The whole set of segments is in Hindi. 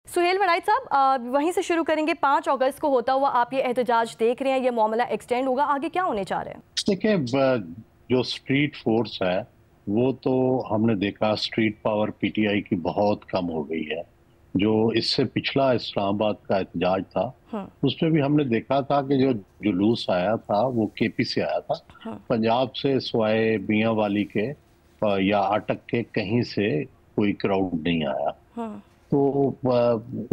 सुहेल वनाइट साहब, वहीं से शुरू करेंगे। 5 अगस्त को होता हुआ आप ये एहतजाज देख रहे हैं, ये मामला एक्सटेंड होगा, आगे क्या होने जा रहे हैं? देखिए, जो स्ट्रीट फोर्स है वो तो हमने देखा स्ट्रीट पावर पीटीआई की बहुत कम हो गई है। जो इससे पिछला इस्लामाबाद का एहतजाज था उसमें भी हमने देखा था कि जो जुलूस आया था वो केपी से आया था। पंजाब से सिवाय मियांवाली के या अटक के कहीं से कोई क्राउड नहीं आया। तो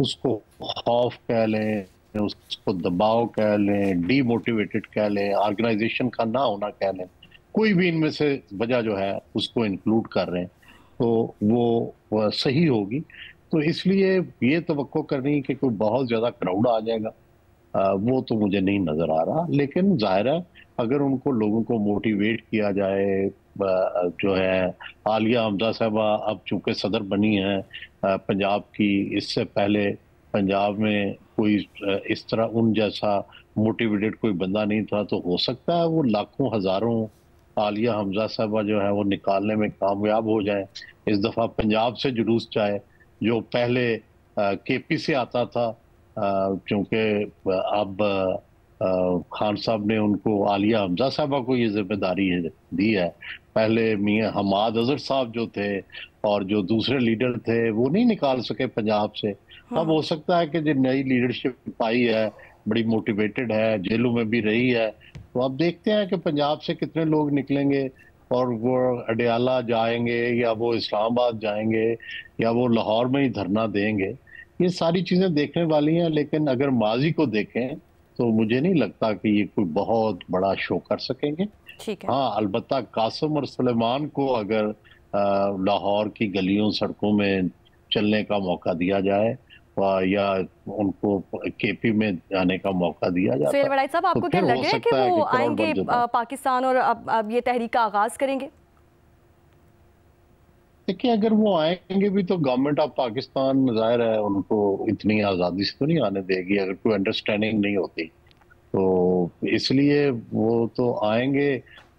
उसको खौफ कह लें, उसको दबाव कह लें, डीमोटिवेटेड कह लें, ऑर्गेनाइजेशन का ना होना कह लें, कोई भी इनमें से वजह जो है उसको इंक्लूड कर रहे हैं तो वो सही होगी। तो इसलिए ये तवक्को करनी कि कोई बहुत ज्यादा क्राउड आ जाएगा वो तो मुझे नहीं नजर आ रहा। लेकिन जाहिर है अगर उनको लोगों को मोटिवेट किया जाए, जो है आलिया हमजा साहबा अब चूंकि सदर बनी है पंजाब की, इससे पहले पंजाब में कोई इस तरह उन जैसा मोटिवेटेड कोई बंदा नहीं था, तो हो सकता है वो लाखों हजारों आलिया हमजा साहबा जो है वो निकालने में कामयाब हो जाए। इस दफा पंजाब से जुलूस चाहे जो पहले केपी से आता था, क्योंकि अब खान साहब ने उनको आलिया हमजा साहबा को ये जिम्मेदारी दी है। पहले मियां हमाद अजहर साहब जो थे और जो दूसरे लीडर थे वो नहीं निकाल सके पंजाब से। अब हो सकता है कि जो नई लीडरशिप आई है बड़ी मोटिवेटेड है, जेलों में भी रही है, तो अब देखते हैं कि पंजाब से कितने लोग निकलेंगे और वो अडयाला जाएंगे या वो इस्लामाबाद जाएंगे या वो लाहौर में ही धरना देंगे। ये सारी चीजें देखने वाली हैं। लेकिन अगर माजी को देखें तो मुझे नहीं लगता कि ये कोई बहुत बड़ा शो कर सकेंगे। ठीक है। हाँ, अलबत्ता कासिम और सुलेमान को अगर लाहौर की गलियों सड़कों में चलने का मौका दिया जाए या उनको केपी में जाने का मौका दिया सुहेल जाता वनाइट साहब, तो आपको क्या फिर हो लगे कि सकता है वो कि क्राउड आएंगे बढ़ जाता। पाकिस्तान और अब ये तहरीक का आगाज करेंगे? देखिए, अगर वो आएंगे भी तो गवर्नमेंट ऑफ पाकिस्तान जाहिर है उनको इतनी आज़ादी से तो नहीं आने देगी अगर कोई अंडरस्टैंडिंग नहीं होती। तो इसलिए वो तो आएंगे।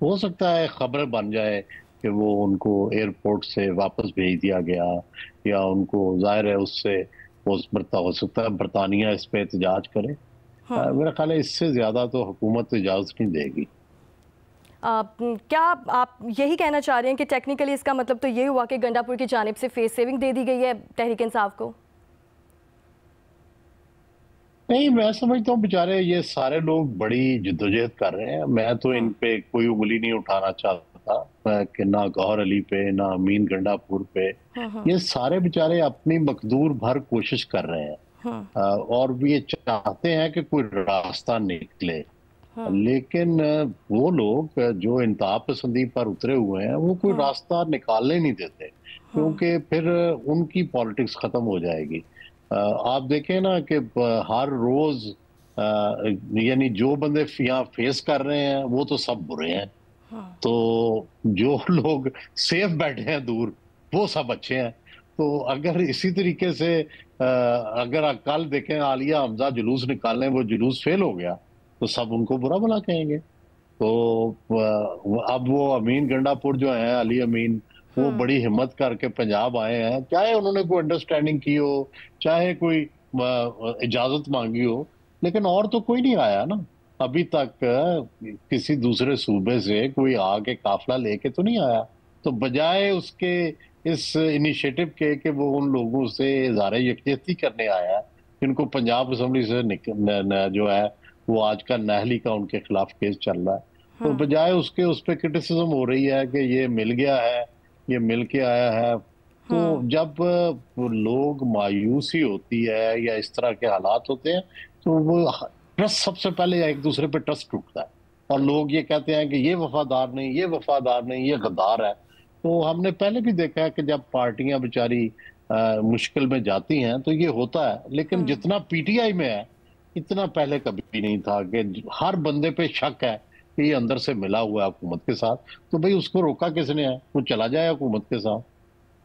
हो सकता है खबर बन जाए कि वो उनको एयरपोर्ट से वापस भेज दिया गया या उनको जाहिर है उससे हो सकता है बरतानिया इस पे एहतजाज करे। मेरा ख्याल है इससे ज्यादा तो हुकूमत इजाजत नहीं देगी। क्या आप यही कहना चाह रहे हैं कि टेक्निकली इसका मतलब तो ये हुआ कि गंडापुर की जानिब से फेस सेविंग दे दी गई है तहरीक इंसाफ को? नहीं, मैं समझता हूँ बेचारे ये सारे लोग बड़ी जिद्दोजहद कर रहे हैं। मैं तो इन पे कोई उंगली नहीं उठाना चाहता कि ना गौहर अली पे ना अमीन गंडापुर पे। ये सारे बेचारे अपनी मकदूर भर कोशिश कर रहे हैं और भी ये चाहते हैं कि कोई रास्ता निकले। लेकिन वो लोग जो इंतहा पसंदी पर उतरे हुए हैं वो कोई रास्ता निकालने नहीं देते, क्योंकि फिर उनकी पॉलिटिक्स खत्म हो जाएगी। आप देखें ना कि हर रोज यानी जो बंदे यहाँ फेस कर रहे हैं वो तो सब बुरे हैं, तो जो लोग सेफ बैठे हैं दूर वो सब अच्छे हैं। तो अगर इसी तरीके से अगर कल देखें आलिया हमजा जुलूस निकालने वो जुलूस फेल हो गया तो सब उनको बुरा भला कहेंगे। तो अब वो अमीन गंडापुर जो है अली अमीन, वो बड़ी हिम्मत करके पंजाब आए हैं, चाहे उन्होंने कोई अंडरस्टैंडिंग की हो चाहे कोई इजाजत मांगी हो, लेकिन और तो कोई नहीं आया ना अभी तक। किसी दूसरे सूबे से कोई आके काफिला लेके तो नहीं आया। तो बजाय उसके इस इनिशिएटिव के कि वो उन लोगों से इज़हार यकजहती करने आया है जिनको पंजाब असम्बली से जो है वो आज का नाहली का उनके खिलाफ केस चल रहा है, तो बजाय उसके उस पर क्रिटिसिज्म हो रही है कि ये मिल गया है, ये मिल के आया है। तो जब वो लोग मायूसी होती है या इस तरह के हालात होते हैं तो वो ट्रस्ट सबसे पहले एक दूसरे पे ट्रस्ट टूटता है और लोग ये कहते हैं कि ये वफादार नहीं, ये वफादार नहीं, ये गद्दार है। तो हमने पहले भी देखा है कि जब पार्टियां बेचारी मुश्किल में जाती हैं तो ये होता है। लेकिन जितना पीटीआई में है इतना पहले कभी नहीं था कि हर बंदे पे शक है कि ये अंदर से मिला हुआ है हुकूमत के साथ, तो भाई उसको रोका किसने है, वो चला जाए हुकूमत के साथ।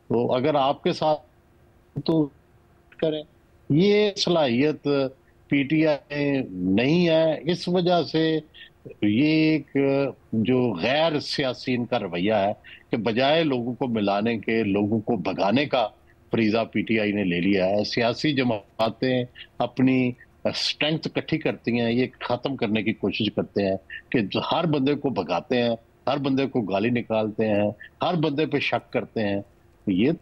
तो अगर आपके साथ तो करें, ये सलाहियत पीटीआई नहीं है। इस वजह से ये एक जो गैर सियासी इनका रवैया है कि बजाय लोगों को मिलाने के, लोगों को भगाने का, फरीजा पीटीआई ने ले लिया है। सियासी जमातें अपनी स्ट्रेंथ इकट्ठी करती हैं, ये खत्म करने की कोशिश करते हैं कि हर बंदे को भगाते हैं, हर बंदे को गाली निकालते हैं, हर बंदे पे शक करते हैं। ये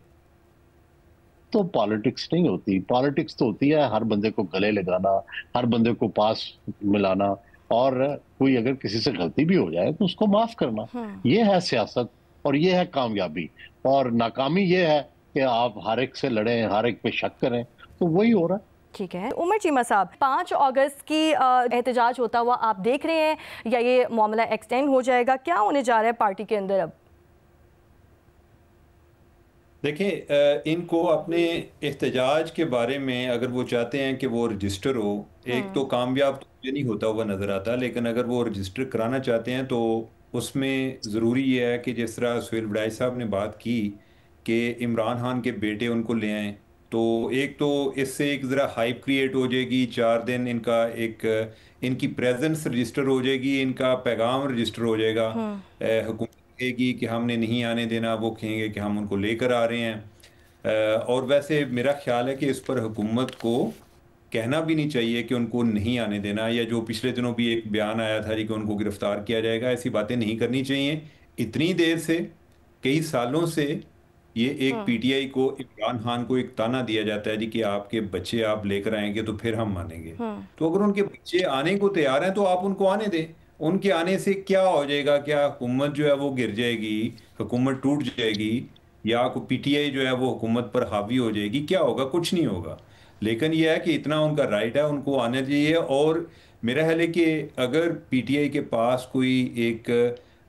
तो पॉलिटिक्स नहीं होती। पॉलिटिक्स तो होती है हर बंदे को गले लगाना, हर बंदे को पास मिलाना, और कोई अगर किसी से गलती भी हो जाए तो उसको माफ करना। ये है सियासत और ये है कामयाबी। और नाकामी ये है कि आप हर एक से लड़ें, हर एक पे शक करें, तो वही हो रहा है। ठीक है। उमर चीमा साहब, 5 अगस्त की एहतजाज होता हुआ आप देख रहे हैं या ये मामला एक्सटेंड हो जाएगा? क्या होने जा रहा है पार्टी के अंदर अब? देखें, इनको अपने एहतजाज के बारे में अगर वो चाहते हैं कि वो रजिस्टर हो, एक तो कामयाब तो मुझे नहीं होता हुआ नज़र आता, लेकिन अगर वो रजिस्टर कराना चाहते हैं तो उसमें ज़रूरी ये है कि जिस तरह सुहेल वड़ाई साहब ने बात की कि इमरान खान के बेटे उनको ले आएँ, तो एक तो इससे एक ज़रा हाइप क्रिएट हो जाएगी। 4 दिन इनका एक इनकी प्रेजेंस रजिस्टर हो जाएगी, इनका पैगाम रजिस्टर हो जाएगा। हुकूमत कहेगी कि हमने नहीं आने देना, वो कहेंगे कि हम उनको लेकर आ रहे हैं। और वैसे मेरा ख्याल है कि इस पर हुकूमत को कहना भी नहीं चाहिए कि उनको नहीं आने देना, या जो पिछले दिनों भी एक बयान आया था जी कि उनको गिरफ्तार किया जाएगा, ऐसी बातें नहीं करनी चाहिए। इतनी देर से, कई सालों से ये एक पीटीआई को, इमरान खान को एक ताना दिया जाता है जी कि आपके बच्चे आप लेकर आएंगे तो फिर हम मानेंगे। तो अगर उनके बच्चे आने को तैयार हैं तो आप उनको आने दें। उनके आने से क्या हो जाएगा? क्या हुकूमत जो है वो गिर जाएगी, हुकूमत टूट जाएगी, या कोई पीटीआई जो है वो हुकूमत पर हावी हो जाएगी? क्या होगा? कुछ नहीं होगा। लेकिन यह है कि इतना उनका राइट है, उनको आना चाहिए। और मेरा ख्याल है कि अगर पीटीआई के पास कोई एक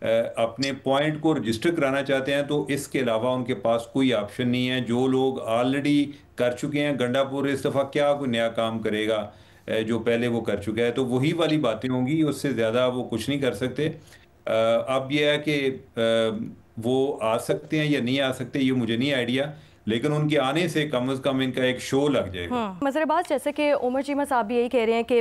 अपने पॉइंट को रजिस्टर कराना चाहते हैं तो इसके अलावा उनके पास कोई ऑप्शन नहीं है। जो लोग ऑलरेडी कर चुके हैं, गंडापुर इस दफ़ा क्या कोई नया काम करेगा? जो पहले वो कर चुका है, तो वही वाली बातें होंगी, उससे ज़्यादा वो कुछ नहीं कर सकते। अब यह है कि वो आ सकते हैं या नहीं आ सकते, ये मुझे नहीं आइडिया, लेकिन उनके आने से कम इनका एक शो लग जाएगा। मज़रबाज, जैसे कि उमर चीमा साहब भी यही कह रहे हैं कि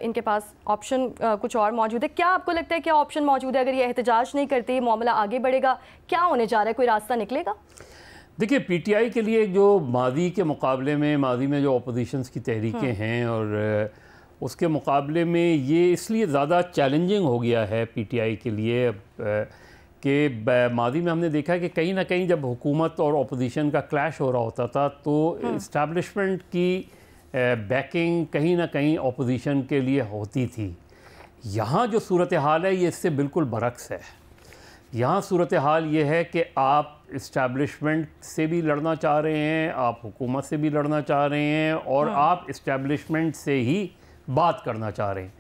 इनके पास ऑप्शन कुछ और मौजूद है। क्या आपको लगता है क्या ऑप्शन मौजूद है? अगर ये एहतजाज नहीं करते, मामला आगे बढ़ेगा, क्या होने जा रहा है? कोई रास्ता निकलेगा? देखिए, पीटीआई के लिए जो माजी के मुकाबले में, माजी में जो अपोजिशंस की तहरीकें हैं और उसके मुकाबले में ये इसलिए ज़्यादा चैलेंजिंग हो गया है पीटीआई के लिए कि माजी में हमने देखा है कि कहीं ना कहीं जब हुकूमत और अपोजिशन का क्लैश हो रहा होता था तो इस्टेब्लिशमेंट की बैकिंग कहीं ना कहीं अपोजिशन के लिए होती थी। यहाँ जो सूरत हाल है ये इससे बिल्कुल बरक्स है। यहाँ सूरत हाल ये है कि आप इस्टेब्लिशमेंट से भी लड़ना चाह रहे हैं, आप हुकूमत से भी लड़ना चाह रहे हैं, और आप इस्टेब्लिशमेंट से ही बात करना चाह रहे हैं।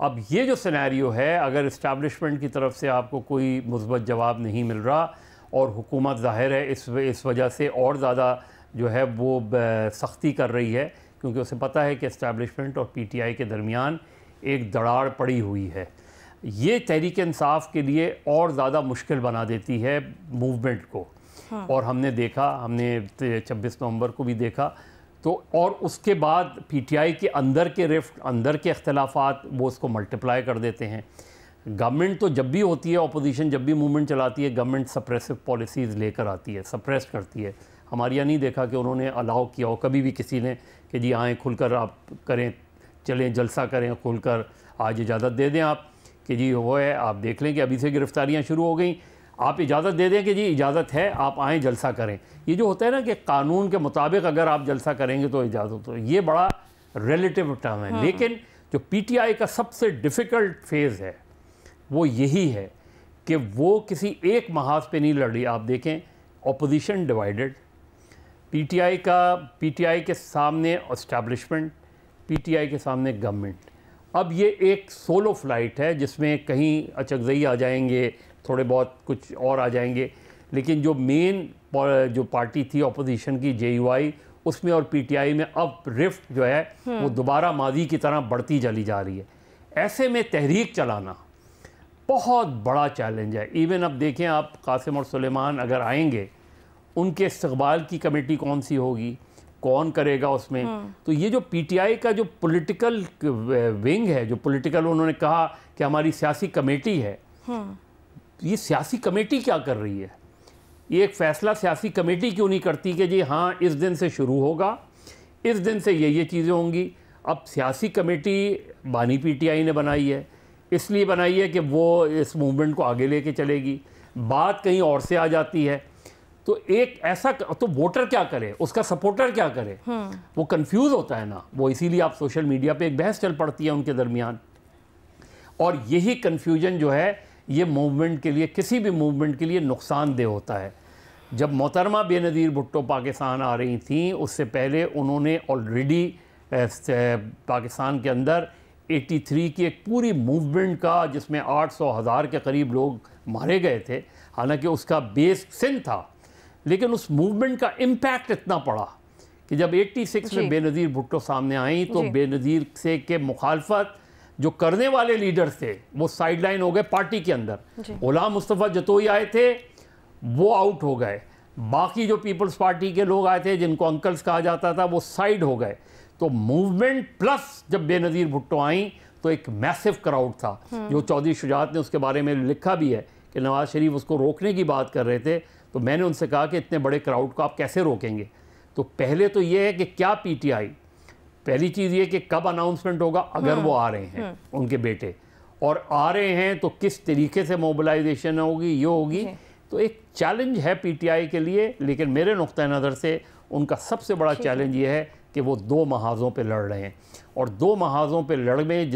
अब ये जो सिनेरियो है, अगर इस्टेब्लिशमेंट की तरफ से आपको कोई मुस्बत जवाब नहीं मिल रहा और हुकूमत ज़ाहिर है इस वजह से और ज़्यादा जो है वो सख्ती कर रही है, क्योंकि उसे पता है कि इस्टेब्लिशमेंट और पीटीआई के दरमियान एक दरार पड़ी हुई है। ये तहरीक इंसाफ के लिए और ज़्यादा मुश्किल बना देती है मूवमेंट को। और हमने देखा, हमने 26 नवंबर को भी देखा, तो और उसके बाद पीटीआई के अंदर के रिफ्ट, अंदर के अख्तिलाफ़ात वो उसको मल्टीप्लाई कर देते हैं। गवर्नमेंट तो जब भी होती है, अपोजिशन जब भी मूवमेंट चलाती है, गवर्नमेंट सप्रेसिव पॉलिसीज़ लेकर आती है, सप्रेस करती है। हमारे यहाँ नहीं देखा कि उन्होंने अलाउ किया हो कभी भी किसी ने कि जी आएँ खुलकर आप करें, चलें जलसा करें खुलकर, आज इजाज़त दे दें आप कि जी वो है, आप देख लें कि अभी से गिरफ्तारियाँ शुरू हो गई, आप इजाज़त दे दें कि जी इजाज़त है, आप आएँ जलसा करें। ये जो होता है ना कि कानून के मुताबिक अगर आप जलसा करेंगे तो इजाज़त हो, ये बड़ा रिलेटिव टर्म है। लेकिन जो पीटीआई का सबसे डिफ़िकल्ट फेज़ है वो यही है कि वो किसी एक महाज पे नहीं लड़ रही। आप देखें, अपोजिशन डिवाइडेड, पीटीआई के सामने एस्टैब्लिशमेंट, पीटीआई के सामने गवर्नमेंट। अब ये एक सोलो फ्लाइट है जिसमें कहीं अचकज़ई आ जाएंगे, थोड़े बहुत कुछ और आ जाएंगे, लेकिन जो मेन जो पार्टी थी अपोजिशन की जेयूआई, उसमें और पीटीआई में अब रिफ्ट जो है वो दोबारा माजी की तरह बढ़ती चली जा रही है। ऐसे में तहरीक चलाना बहुत बड़ा चैलेंज है। इवन अब देखें आप, कासिम और सुलेमान अगर आएंगे, उनके इस्तकबाल की कमेटी कौन सी होगी, कौन करेगा उसमें? तो ये जो पीटीआई का जो पॉलिटिकल विंग है, जो पॉलिटिकल उन्होंने कहा कि हमारी सियासी कमेटी है, ये सियासी कमेटी क्या कर रही है? ये एक फ़ैसला सियासी कमेटी क्यों नहीं करती कि जी हाँ इस दिन से शुरू होगा, इस दिन से ये चीज़ें होंगी। अब सियासी कमेटी बानी पीटीआई ने बनाई है, इसलिए बनाई है कि वो इस मूवमेंट को आगे लेके चलेगी, बात कहीं और से आ जाती है। तो एक ऐसा तो वोटर क्या करे, उसका सपोर्टर क्या करे, वो कंफ्यूज होता है ना, वो इसीलिए आप सोशल मीडिया पे एक बहस चल पड़ती है उनके दरमियान। और यही कन्फ्यूजन जो है ये मूवमेंट के लिए, किसी भी मूवमेंट के लिए नुकसानदेह होता है। जब मोहतरमा बेनज़ीर भुट्टो पाकिस्तान आ रही थी, उससे पहले उन्होंने ऑलरेडी पाकिस्तान के अंदर 83 की एक पूरी मूवमेंट का, जिसमें 800,000 के करीब लोग मारे गए थे, हालांकि उसका बेस सिंध था, लेकिन उस मूवमेंट का इम्पैक्ट इतना पड़ा कि जब 86 में बेनज़ीर भुट्टो सामने आई तो बेनज़ीर से के मुखालफत जो करने वाले लीडर्स थे वो साइडलाइन हो गए पार्टी के अंदर। गुलाम मुस्तफ़ा जतोई आए थे, वो आउट हो गए। बाकी जो पीपल्स पार्टी के लोग आए थे जिनको अंकल्स कहा जाता था वो साइड हो गए। तो मूवमेंट प्लस जब बेनज़ीर भुट्टो आई तो एक मैसिव क्राउड था। जो चौधरी शुजात ने उसके बारे में लिखा भी है कि नवाज़ शरीफ उसको रोकने की बात कर रहे थे, तो मैंने उनसे कहा कि इतने बड़े क्राउड को आप कैसे रोकेंगे। तो पहले तो ये है कि क्या पीटीआई, पहली चीज़ ये कि कब अनाउंसमेंट होगा, अगर वो आ रहे हैं उनके बेटे, और आ रहे हैं तो किस तरीके से मोबिलाइजेशन होगी, ये होगी। तो एक चैलेंज है पीटीआई के लिए, लेकिन मेरे नुक्ता नज़र से उनका सबसे बड़ा चैलेंज ये है कि वो 2 महाज़ों पे लड़ रहे हैं, और 2 महाज़ों पे लड़ में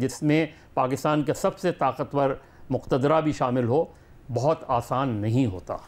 जिसमें पाकिस्तान के सबसे ताकतवर मुक़्तदरा भी शामिल हो, बहुत आसान नहीं होता।